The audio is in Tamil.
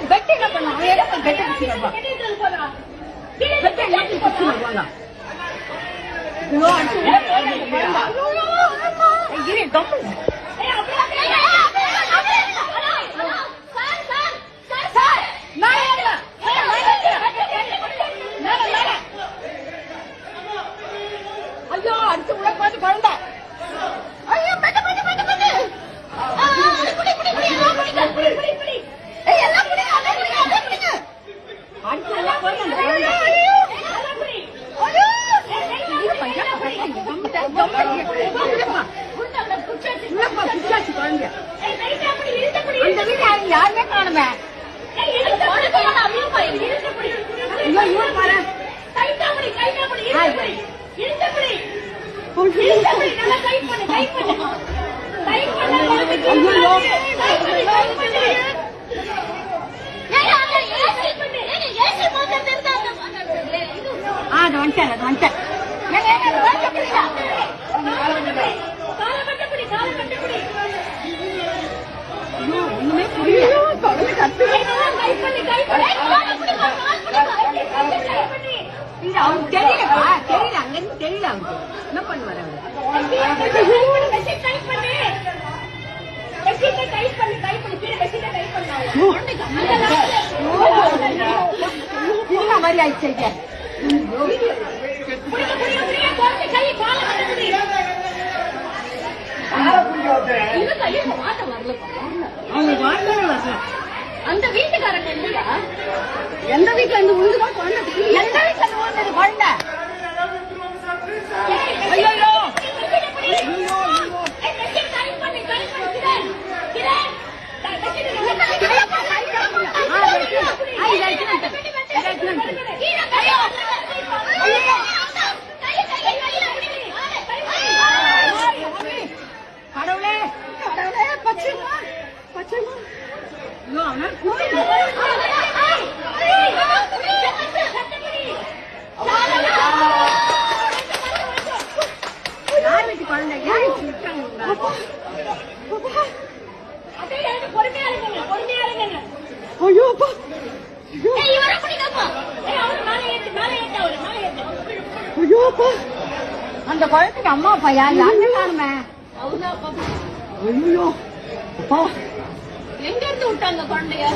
பெட்டு என்ன பண்ண பெட்டு ஐயோ அடுத்து உள்ள பார்த்து குழந்தை ஐயோ பெட்டு பெட்டு பெட்டு பெட்டு குடி குடி குடி குடி குடி ஏய் எல்லாம் குடி அத குடி அத குடி அடுத்து உள்ள போய் அந்த குழந்தை ஐயோ ஐயோ இது பையன் குச்சாச்சு குழந்தை அந்த வீட்டு யாருமே காணுமே அது வந்துட்டேன் அது வந்துட்டேன் ஒண்ணுமே புரியல அவனுக்கு தெரியலப்பா தெரியல அங்கிருந்து தெரியல அவனுக்கு என்ன பண்ணுவார் அவரு மாதிரி ஆயிடுச்சு அந்த வீட்டுக்காரங்க இல்லையா எந்த வீட்டுல இருந்து உழுதுதான் குழந்தை எந்த வீட்டுல இருந்து உழுந்தது குழந்தை கடவுளே கடவுளே பச்சைமா பச்சைமா யார் வீட்டு குழந்தை யாரு அந்த குழந்தைக்கு அம்மா அப்பா யாருமே காணுமே எங்க இருந்து விட்டாங்க குழந்தைய